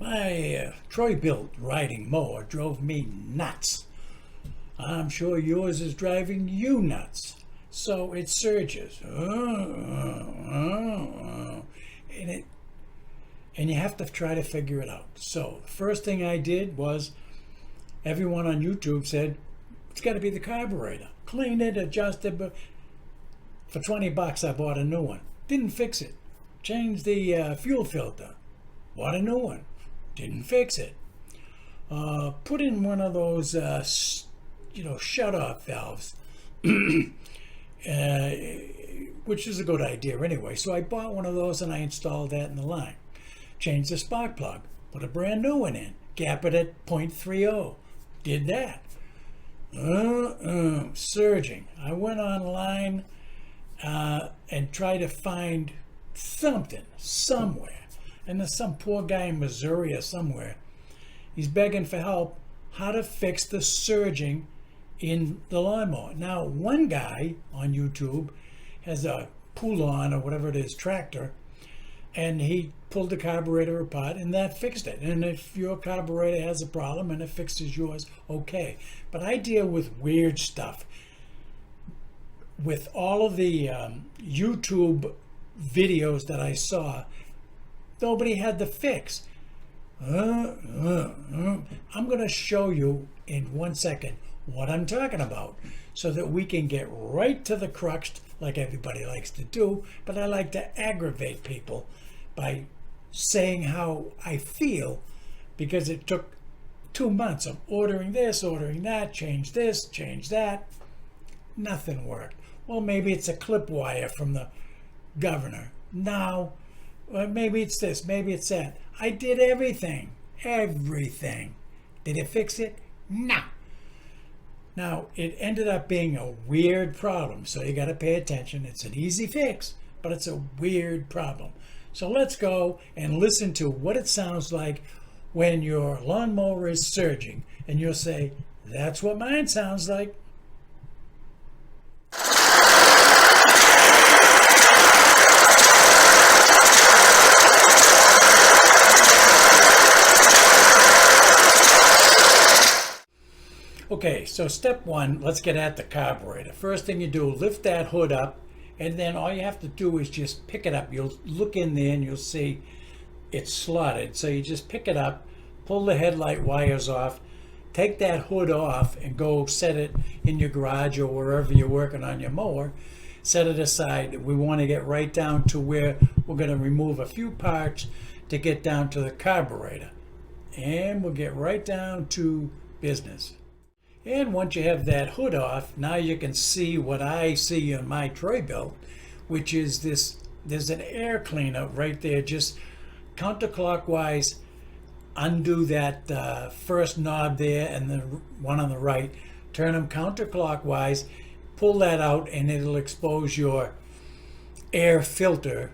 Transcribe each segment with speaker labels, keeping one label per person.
Speaker 1: My Troy-Bilt riding mower drove me nuts. I'm sure yours is driving you nuts. So it surges. And you have to try to figure it out. So the first thing I did was, everyone on YouTube said, it's got to be the carburetor. Clean it, adjust it. But for $20, I bought a new one. Didn't fix it. Changed the fuel filter. Bought a new one. Didn't fix it. Put in one of those, shut-off valves, which is a good idea anyway. So I bought one of those and I installed that in the line. Changed the spark plug. Put a brand new one in. Gap it at 0.30. Did that. Surging. I went online and tried to find something somewhere. And there's some poor guy in Missouri or somewhere. He's begging for help how to fix the surging in the lawnmower. Now, one guy on YouTube has a pull-on or whatever it is tractor, and he pulled the carburetor apart and that fixed it. And if your carburetor has a problem and it fixes yours, okay. But I deal with weird stuff. With all of the YouTube videos that I saw, nobody had the fix. I'm going to show you in 1 second what I'm talking about so that we can get right to the crux like everybody likes to do. But I like to aggravate people by saying how I feel, because it took 2 months of ordering this, ordering that, change this, change that. Nothing worked. Well, maybe it's a clip wire from the governor. Now, maybe it's this, maybe it's that. I did everything. Did it fix it? No. Now, it ended up being a weird problem, so you got to pay attention. It's an easy fix, but it's a weird problem. So let's go and listen to what it sounds like when your lawnmower is surging, and you'll say, that's what mine sounds like. Okay, so step one, let's get at the carburetor. First thing you do, lift that hood up, and then all you have to do is just pick it up. You'll look in there and you'll see it's slotted. So you just pick it up, pull the headlight wires off, take that hood off and go set it in your garage or wherever you're working on your mower. Set it aside. We want to get right down to where we're going to remove a few parts to get down to the carburetor. And we'll get right down to business. And once you have that hood off, now you can see what I see on my Troy-Bilt, which is this, there's an air cleaner right there. Just counterclockwise undo that first knob there and the one on the right. Turn them counterclockwise, pull that out, and it'll expose your air filter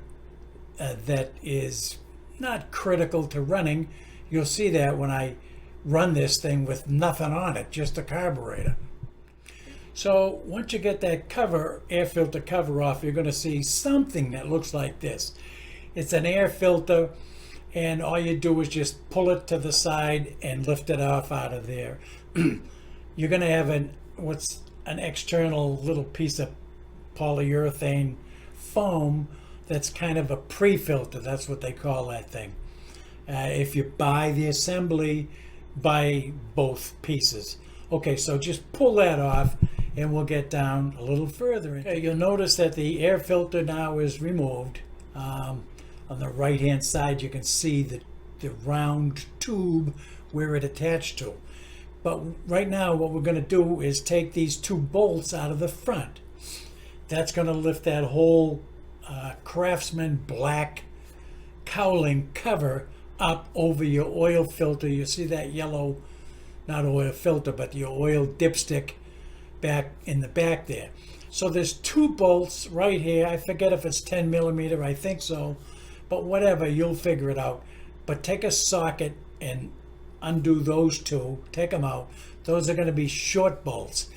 Speaker 1: that is not critical to running. You'll see that when I run this thing with nothing on it, just a carburetor. So once you get that cover, air filter cover off, you're going to see something that looks like this. It's an air filter, and all you do is just pull it to the side and lift it off out of there. You're going to have an external little piece of polyurethane foam that's kind of a pre-filter. That's what they call that thing. If you buy the assembly, buy both pieces. Okay, so just pull that off and we'll get down a little further. Okay, you'll notice that the air filter now is removed. On the right hand side you can see the round tube where it attached to. But right now what we're going to do is take these two bolts out of the front. That's going to lift that whole Craftsman black cowling cover up over your oil filter. You see that yellow, not oil filter, but your oil dipstick back in the back there. So there's two bolts right here. I forget if it's 10 millimeter, I think so, but whatever, you'll figure it out. But take a socket and undo those two, take them out. Those are going to be short bolts.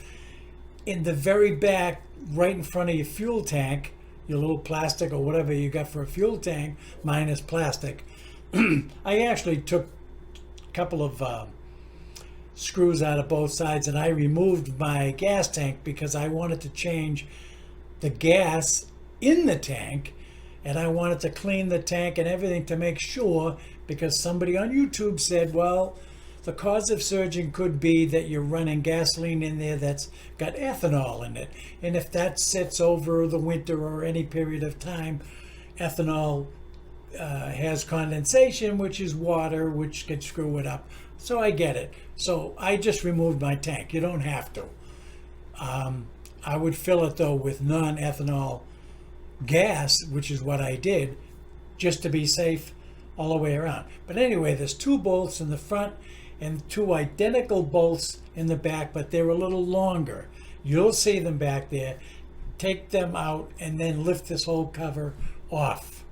Speaker 1: In the very back, right in front of your fuel tank, your little plastic or whatever you got for a fuel tank, mine is plastic. I actually took couple of screws out of both sides, and I removed my gas tank because I wanted to change the gas in the tank, and I wanted to clean the tank and everything to make sure, because somebody on YouTube said, well, the cause of surging could be that you're running gasoline in there that's got ethanol in it, and if that sits over the winter or any period of time, ethanol has condensation, which is water, which can screw it up. So I get it. So I just removed my tank. You don't have to. I would fill it though with non-ethanol gas, which is what I did, just to be safe all the way around. But anyway, there's 2 bolts in the front and 2 identical bolts in the back, but they're a little longer. You'll see them back there. Take them out and then lift this whole cover off.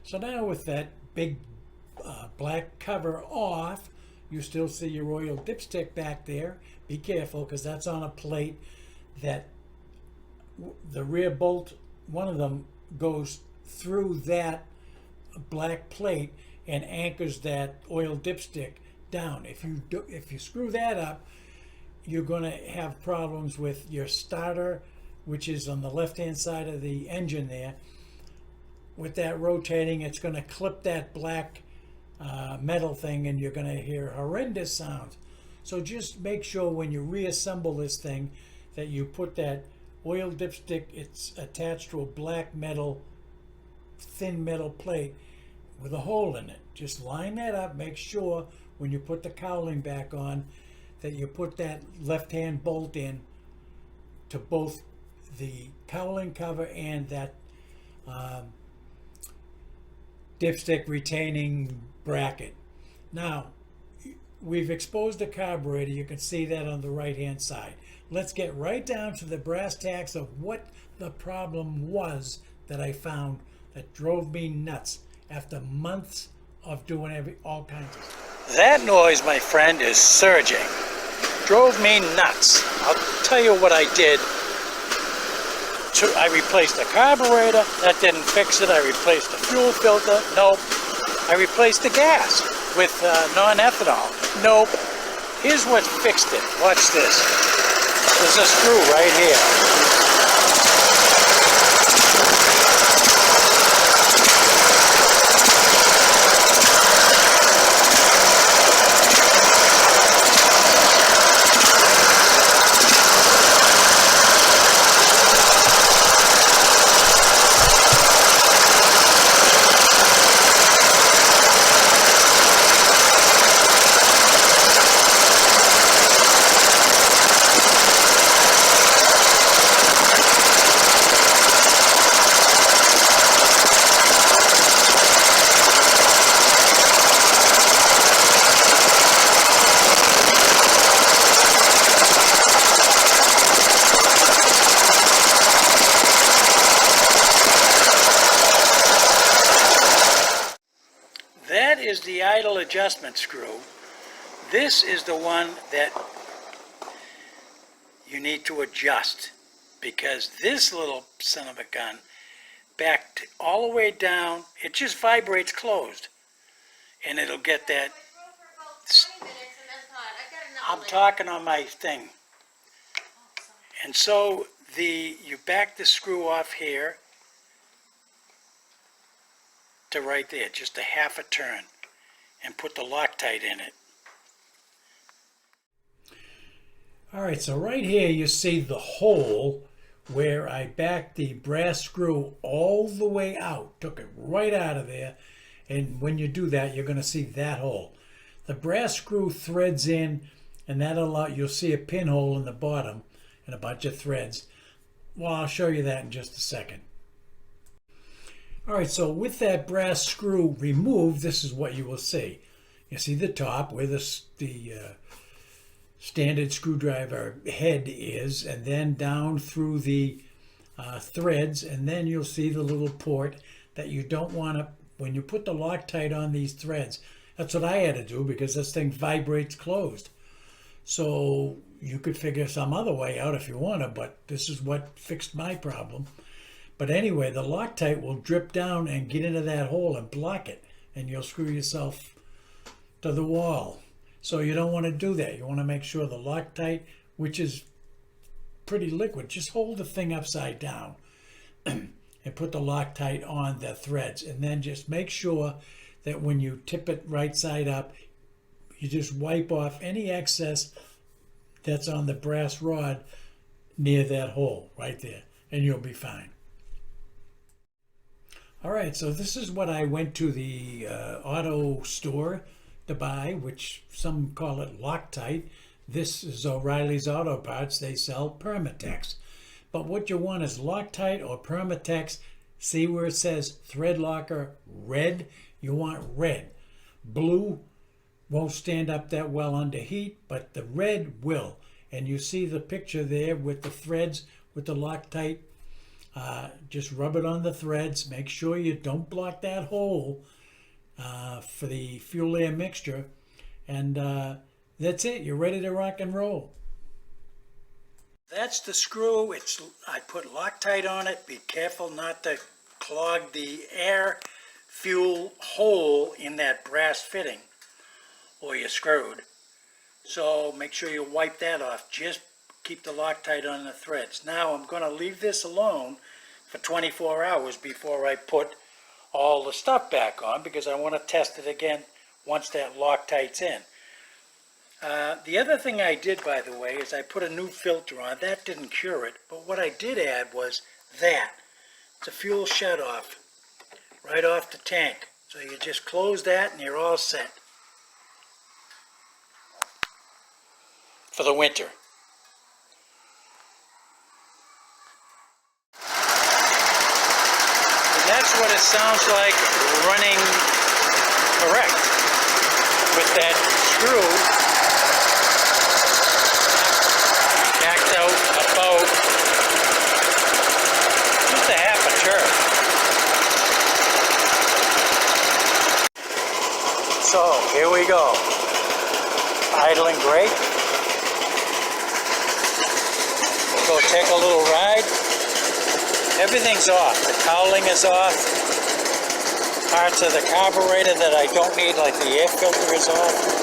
Speaker 1: So now with that big black cover off, you still see your oil dipstick back there. Be careful, because that's on a plate that the rear bolt, one of them, goes through that black plate and anchors that oil dipstick down. If you screw that up, you're going to have problems with your starter, which is on the left-hand side of the engine there. With that rotating, it's going to clip that black metal thing, and you're going to hear horrendous sounds. So just make sure when you reassemble this thing that you put that oil dipstick, it's attached to a black metal, thin metal plate with a hole in it. Just line that up. Make sure when you put the cowling back on that you put that left-hand bolt in to both the cowling cover and that dipstick retaining bracket. Now, we've exposed the carburetor. You can see that on the right-hand side. Let's get right down to the brass tacks of what the problem was that I found that drove me nuts after months of doing all kinds of stuff. That noise, my friend, is surging. Drove me nuts. I'll tell you what I did. I replaced the carburetor. That didn't fix it. I replaced the fuel filter. Nope. I replaced the gas with non-ethanol. Nope. Here's what fixed it. Watch this. There's a screw right here. Is the idle adjustment screw. This is the one that you need to adjust, because this little son of a gun backed all the way down, it just vibrates closed, and it'll get that. I'm talking on my thing. And so you back the screw off here to right there, just a half a turn, and put the Loctite in it. All right, so right here you see the hole where I backed the brass screw all the way out, took it right out of there, and when you do that, you're going to see that hole. The brass screw threads in, and you'll see a pinhole in the bottom and a bunch of threads. Well, I'll show you that in just a second. All right, so with that brass screw removed, this is what you will see. You see the top where the standard screwdriver head is, and then down through the threads, and then you'll see the little port that you don't want to, when you put the Loctite on these threads. That's what I had to do, because this thing vibrates closed. So you could figure some other way out if you want to, but this is what fixed my problem. But anyway, the Loctite will drip down and get into that hole and block it, and you'll screw yourself to the wall. So you don't want to do that. You want to make sure the Loctite, which is pretty liquid, just hold the thing upside down and put the Loctite on the threads, and then just make sure that when you tip it right side up, you just wipe off any excess that's on the brass rod near that hole right there, and you'll be fine. All right, so this is what I went to the auto store to buy, which some call it Loctite. This is O'Reilly's Auto Parts. They sell Permatex. But what you want is Loctite or Permatex. See where it says thread locker red? You want red. Blue won't stand up that well under heat, but the red will. And you see the picture there with the threads with the Loctite. Just rub it on the threads. Make sure you don't block that hole for the fuel air mixture. And that's it. You're ready to rock and roll. That's the screw. I put Loctite on it. Be careful not to clog the air fuel hole in that brass fitting, or you're screwed. So make sure you wipe that off. Just keep the Loctite on the threads. Now I'm going to leave this alone for 24 hours before I put all the stuff back on, because I want to test it again once that Loctite's in. The other thing I did, by the way, is I put a new filter on. That didn't cure it, but what I did add was that. It's a fuel shut-off right off the tank. So you just close that and you're all set for the winter. And that's what it sounds like running correct with that screw backed out about just a half a turn. So here we go. Idling brake. We'll go take a little ride. Everything's off. The cowling is off. Parts of the carburetor that I don't need, like the air filter, is off.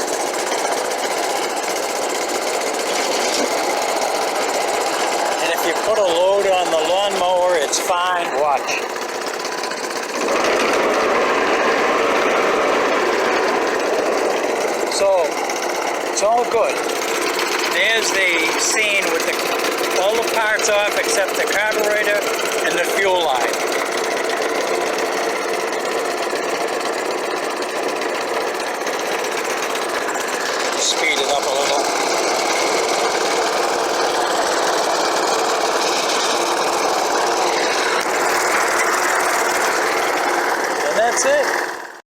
Speaker 1: If you put a load on the lawnmower, it's fine. Watch. So, it's all good. There's the scene with all the parts off except the carburetor and the fuel line. Speed it up a little. That's it.